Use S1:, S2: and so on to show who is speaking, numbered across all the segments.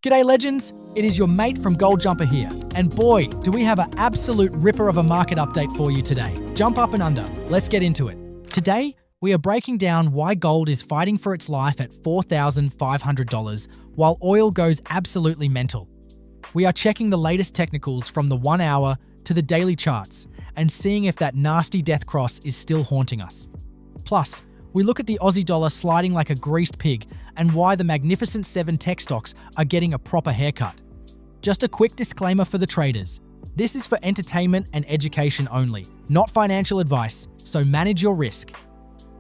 S1: G'day legends, it is your mate from Gold Jumper here. And boy, do we have an absolute ripper of a market update for you today. Jump up and under, let's get into it. Today, we are breaking down why gold is fighting for its life at $4,500 while oil goes absolutely mental. We are checking the latest technicals from the 1 hour to the daily charts and seeing if that nasty death cross is still haunting us. Plus, we look at the Aussie dollar sliding like a greased pig and why the Magnificent 7 tech stocks are getting a proper haircut. Just a quick disclaimer for the traders. This is for entertainment and education only, not financial advice, so manage your risk.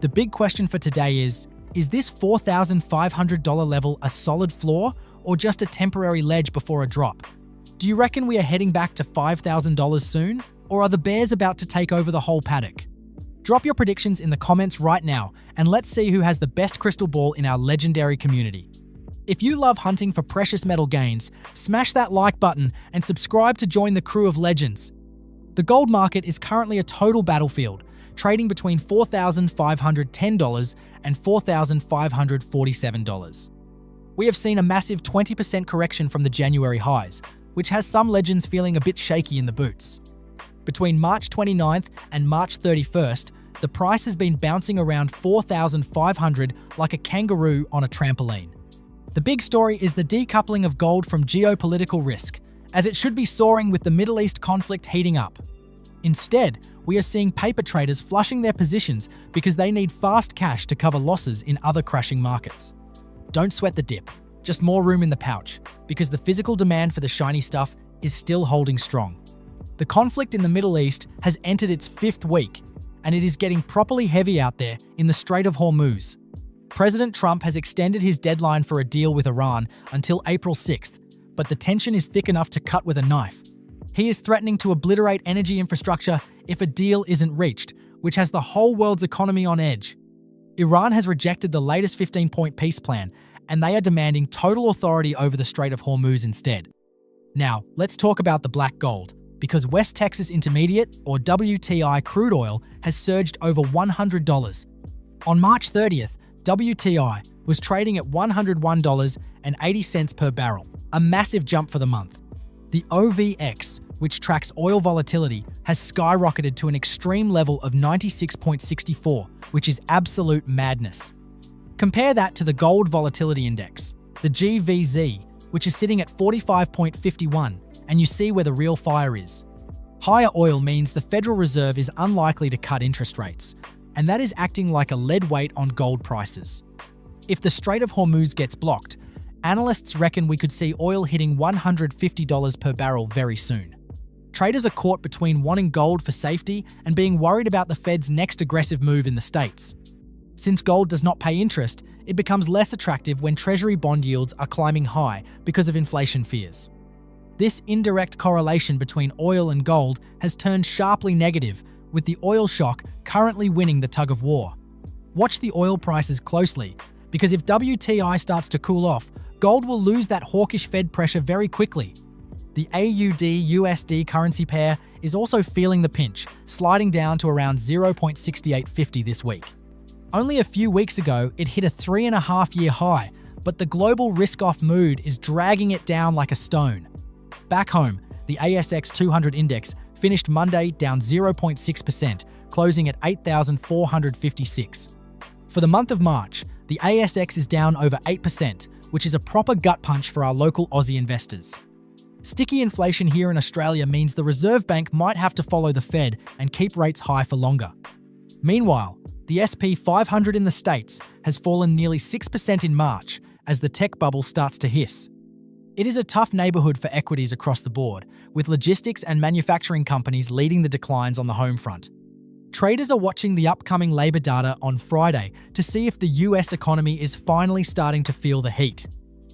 S1: The big question for today is this $4,500 level a solid floor or just a temporary ledge before a drop? Do you reckon we are heading back to $5,000 soon, or are the bears about to take over the whole paddock? Drop your predictions in the comments right now, and let's see who has the best crystal ball in our legendary community. If you love hunting for precious metal gains, smash that like button and subscribe to join the crew of legends. The gold market is currently a total battlefield, trading between $4,510 and $4,547. We have seen a massive 20% correction from the January highs, which has some legends feeling a bit shaky in the boots. Between March 29th and March 31st, the price has been bouncing around $4,500 like a kangaroo on a trampoline. The big story is the decoupling of gold from geopolitical risk, as it should be soaring with the Middle East conflict heating up. Instead, we are seeing paper traders flushing their positions because they need fast cash to cover losses in other crashing markets. Don't sweat the dip, just more room in the pouch, because the physical demand for the shiny stuff is still holding strong. The conflict in the Middle East has entered its 5th week, and it is getting properly heavy out there in the Strait of Hormuz. President Trump has extended his deadline for a deal with Iran until April 6th, but the tension is thick enough to cut with a knife. He is threatening to obliterate energy infrastructure if a deal isn't reached, which has the whole world's economy on edge. Iran has rejected the latest 15-point peace plan, and they are demanding total authority over the Strait of Hormuz instead. Now, let's talk about the black gold, because West Texas Intermediate, or WTI crude oil, has surged over $100. On March 30th, WTI was trading at $101.80 per barrel, a massive jump for the month. The OVX, which tracks oil volatility, has skyrocketed to an extreme level of 96.64, which is absolute madness. Compare that to the Gold Volatility Index, the GVZ, which is sitting at 45.51, and you see where the real fire is. Higher oil means the Federal Reserve is unlikely to cut interest rates, and that is acting like a lead weight on gold prices. If the Strait of Hormuz gets blocked, analysts reckon we could see oil hitting $150 per barrel very soon. Traders are caught between wanting gold for safety and being worried about the Fed's next aggressive move in the States. Since gold does not pay interest, it becomes less attractive when Treasury bond yields are climbing high because of inflation fears. This indirect correlation between oil and gold has turned sharply negative, with the oil shock currently winning the tug of war. Watch the oil prices closely, because if WTI starts to cool off, gold will lose that hawkish Fed pressure very quickly. The AUD-USD currency pair is also feeling the pinch, sliding down to around 0.6850 this week. Only a few weeks ago, it hit a 3.5-year high, but the global risk-off mood is dragging it down like a stone. Back home, the ASX 200 index finished Monday down 0.6%, closing at 8,456. For the month of March, the ASX is down over 8%, which is a proper gut punch for our local Aussie investors. Sticky inflation here in Australia means the Reserve Bank might have to follow the Fed and keep rates high for longer. Meanwhile, the SP 500 in the States has fallen nearly 6% in March as the tech bubble starts to hiss. It is a tough neighborhood for equities across the board, with logistics and manufacturing companies leading the declines on the home front. Traders are watching the upcoming labor data on Friday to see if the US economy is finally starting to feel the heat.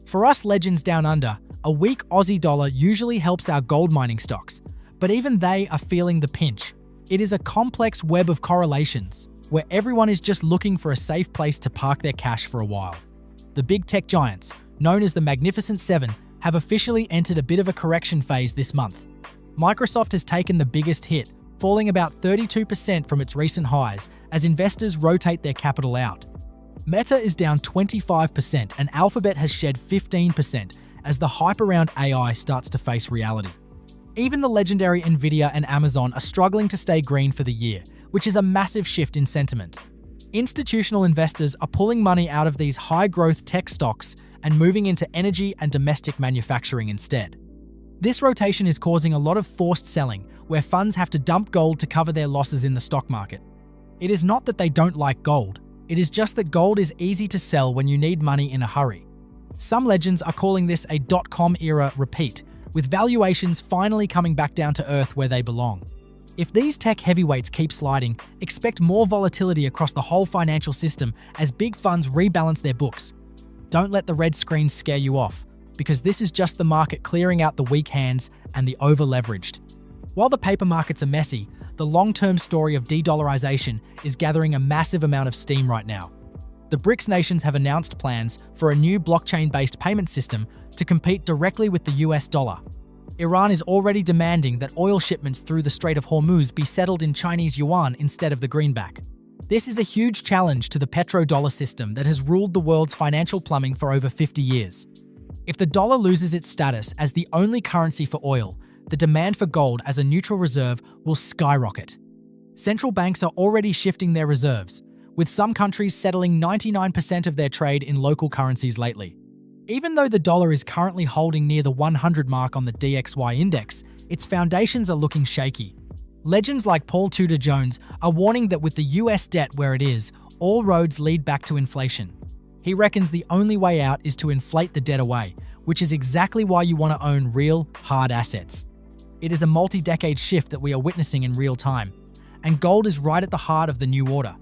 S1: For us legends down under, a weak Aussie dollar usually helps our gold mining stocks, but even they are feeling the pinch. It is a complex web of correlations, where everyone is just looking for a safe place to park their cash for a while. The big tech giants, known as the Magnificent 7, have officially entered a bit of a correction phase this month. Microsoft has taken the biggest hit, falling about 32% from its recent highs as investors rotate their capital out. Meta is down 25% and Alphabet has shed 15%, as the hype around AI starts to face reality. Even the legendary Nvidia and Amazon are struggling to stay green for the year, which is a massive shift in sentiment. Institutional investors are pulling money out of these high-growth tech stocks and moving into energy and domestic manufacturing instead. This rotation is causing a lot of forced selling, where funds have to dump gold to cover their losses in the stock market. It is not that they don't like gold, it is just that gold is easy to sell when you need money in a hurry. Some legends are calling this a dot-com era repeat, with valuations finally coming back down to earth where they belong. If these tech heavyweights keep sliding, expect more volatility across the whole financial system as big funds rebalance their books. Don't let the red screens scare you off, because this is just the market clearing out the weak hands and the over-leveraged. While the paper markets are messy, the long-term story of de-dollarization is gathering a massive amount of steam right now. The BRICS nations have announced plans for a new blockchain-based payment system to compete directly with the US dollar. Iran is already demanding that oil shipments through the Strait of Hormuz be settled in Chinese yuan instead of the greenback. This is a huge challenge to the petrodollar system that has ruled the world's financial plumbing for over 50 years. If the dollar loses its status as the only currency for oil, the demand for gold as a neutral reserve will skyrocket. Central banks are already shifting their reserves, with some countries settling 99% of their trade in local currencies lately. Even though the dollar is currently holding near the 100 mark on the DXY index, its foundations are looking shaky. Legends like Paul Tudor Jones are warning that with the US debt where it is, all roads lead back to inflation. He reckons the only way out is to inflate the debt away, which is exactly why you want to own real, hard assets. It is a multi-decade shift that we are witnessing in real time, and gold is right at the heart of the new order.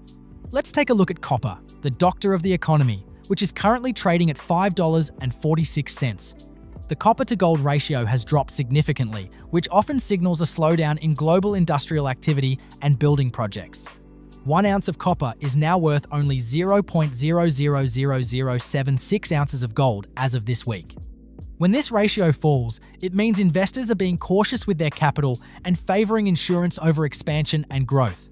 S1: Let's take a look at copper, the doctor of the economy, which is currently trading at $5.46. The copper-to-gold ratio has dropped significantly, which often signals a slowdown in global industrial activity and building projects. 1 ounce of copper is now worth only 0.000076 ounces of gold as of this week. When this ratio falls, it means investors are being cautious with their capital and favoring insurance over expansion and growth.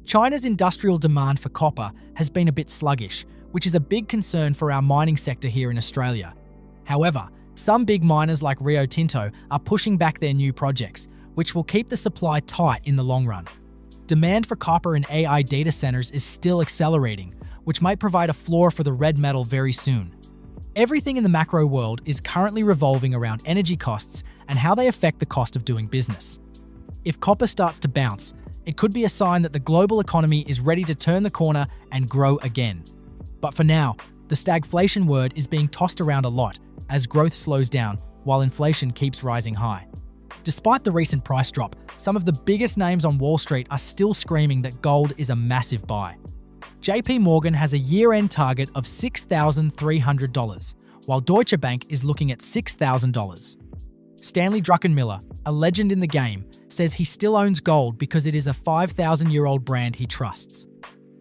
S1: China's industrial demand for copper has been a bit sluggish, which is a big concern for our mining sector here in Australia. However, some big miners like Rio Tinto are pushing back their new projects, which will keep the supply tight in the long run. Demand for copper in AI data centers is still accelerating, which might provide a floor for the red metal very soon. Everything in the macro world is currently revolving around energy costs and how they affect the cost of doing business. If copper starts to bounce, it could be a sign that the global economy is ready to turn the corner and grow again. But for now, the stagflation word is being tossed around a lot as growth slows down while inflation keeps rising high. Despite the recent price drop, some of the biggest names on Wall Street are still screaming that gold is a massive buy. JP Morgan has a year-end target of $6,300, while Deutsche Bank is looking at $6,000. Stanley Druckenmiller, a legend in the game, says he still owns gold because it is a 5,000-year-old brand he trusts.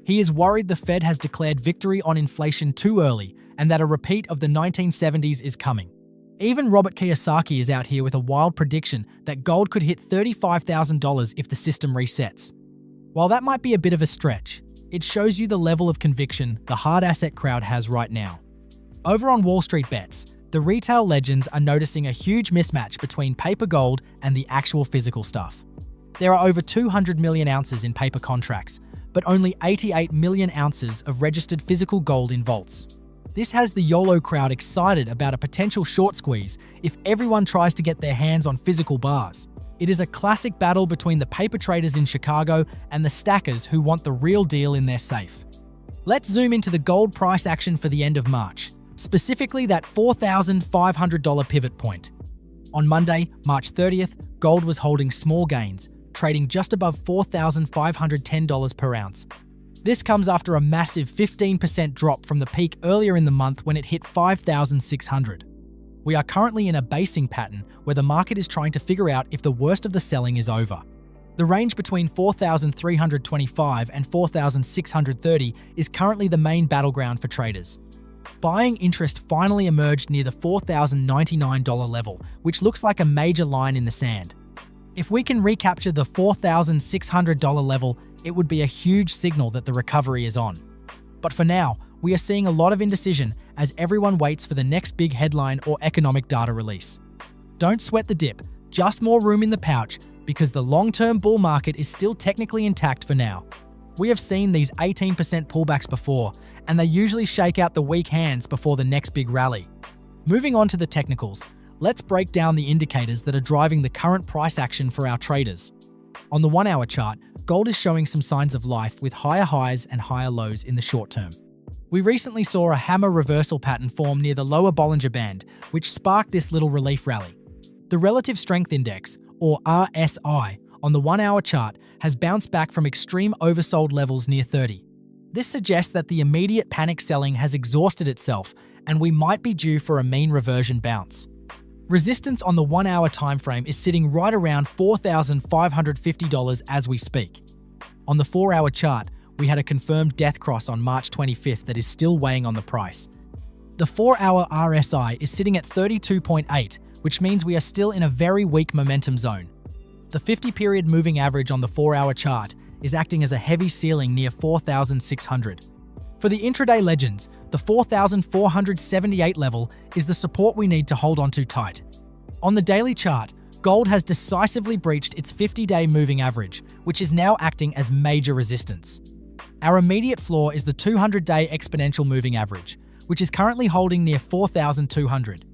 S1: He is worried the Fed has declared victory on inflation too early and that a repeat of the 1970s is coming. Even Robert Kiyosaki is out here with a wild prediction that gold could hit $35,000 if the system resets. While that might be a bit of a stretch, it shows you the level of conviction the hard asset crowd has right now. Over on Wall Street Bets, the retail legends are noticing a huge mismatch between paper gold and the actual physical stuff. There are over 200 million ounces in paper contracts, but only 88 million ounces of registered physical gold in vaults. This has the YOLO crowd excited about a potential short squeeze if everyone tries to get their hands on physical bars. It is a classic battle between the paper traders in Chicago and the stackers who want the real deal in their safe. Let's zoom into the gold price action for the end of March, specifically that $4,500 pivot point. On Monday, March 30th, gold was holding small gains, trading just above $4,510 per ounce. This comes after a massive 15% drop from the peak earlier in the month when it hit $5,600. We are currently in a basing pattern where the market is trying to figure out if the worst of the selling is over. The range between $4,325 and $4,630 is currently the main battleground for traders. Buying interest finally emerged near the $4,099 level, which looks like a major line in the sand. If we can recapture the $4,600 level, it would be a huge signal that the recovery is on. But for now, we are seeing a lot of indecision as everyone waits for the next big headline or economic data release. Don't sweat the dip, just more room in the pouch because the long-term bull market is still technically intact for now. We have seen these 18% pullbacks before, and they usually shake out the weak hands before the next big rally. Moving on to the technicals, let's break down the indicators that are driving the current price action for our traders. On the 1-hour chart, gold is showing some signs of life with higher highs and higher lows in the short term. We recently saw a hammer reversal pattern form near the lower Bollinger Band, which sparked this little relief rally. The Relative Strength Index, or RSI, on the 1-hour chart has bounced back from extreme oversold levels near 30. This suggests that the immediate panic selling has exhausted itself and we might be due for a mean reversion bounce. Resistance on the 1-hour timeframe is sitting right around $4,550 as we speak. On the 4-hour chart, we had a confirmed death cross on March 25th that is still weighing on the price. The 4-hour RSI is sitting at 32.8, which means we are still in a very weak momentum zone. The 50-period moving average on the 4-hour chart is acting as a heavy ceiling near 4,600. For the intraday legends, the 4,478 level is the support we need to hold on to tight. On the daily chart, gold has decisively breached its 50-day moving average, which is now acting as major resistance. Our immediate floor is the 200-day exponential moving average, which is currently holding near 4,200.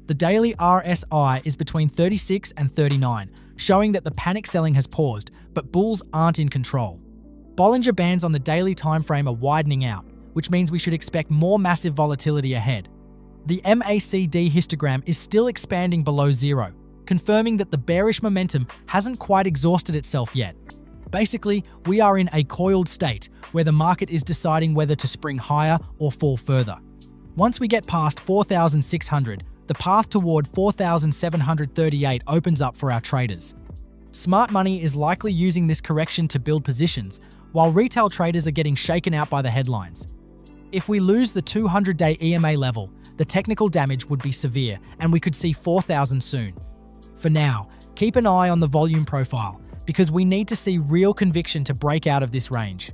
S1: The daily RSI is between 36 and 39, showing that the panic selling has paused, but bulls aren't in control. Bollinger Bands on the daily timeframe are widening out, which means we should expect more massive volatility ahead. The MACD histogram is still expanding below zero, confirming that the bearish momentum hasn't quite exhausted itself yet. Basically, we are in a coiled state where the market is deciding whether to spring higher or fall further. Once we get past 4,600, the path toward 4,738 opens up for our traders. Smart money is likely using this correction to build positions, while retail traders are getting shaken out by the headlines. If we lose the 200-day EMA level, the technical damage would be severe and we could see 4,000 soon. For now, keep an eye on the volume profile because we need to see real conviction to break out of this range.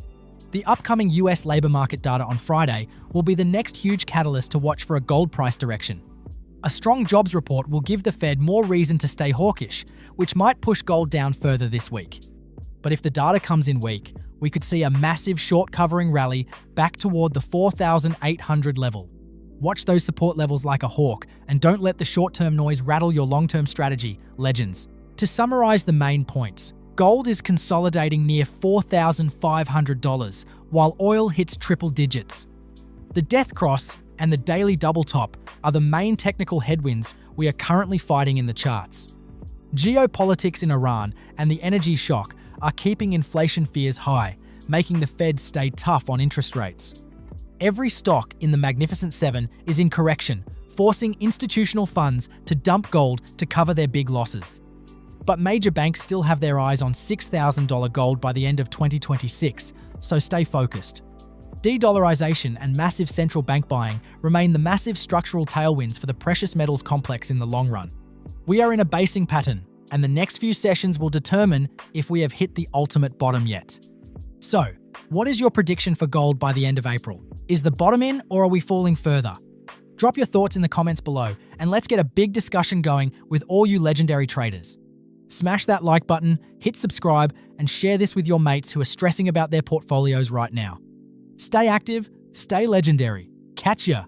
S1: The upcoming US labor market data on Friday will be the next huge catalyst to watch for a gold price direction. A strong jobs report will give the Fed more reason to stay hawkish, which might push gold down further this week. But if the data comes in weak, we could see a massive short covering rally back toward the 4,800 level. Watch those support levels like a hawk and don't let the short-term noise rattle your long-term strategy, legends. To summarize the main points, gold is consolidating near $4,500 while oil hits triple digits. The death cross and the daily double top are the main technical headwinds we are currently fighting in the charts. Geopolitics in Iran and the energy shock are keeping inflation fears high, making the Fed stay tough on interest rates. Every stock in the Magnificent Seven is in correction, forcing institutional funds to dump gold to cover their big losses. But major banks still have their eyes on $6,000 gold by the end of 2026, so stay focused. De-dollarization and massive central bank buying remain the massive structural tailwinds for the precious metals complex in the long run. We are in a basing pattern, and the next few sessions will determine if we have hit the ultimate bottom yet. So, what is your prediction for gold by the end of April? Is the bottom in, or are we falling further? Drop your thoughts in the comments below, and let's get a big discussion going with all you legendary traders. Smash that like button, hit subscribe, and share this with your mates who are stressing about their portfolios right now. Stay active, stay legendary. Catch ya!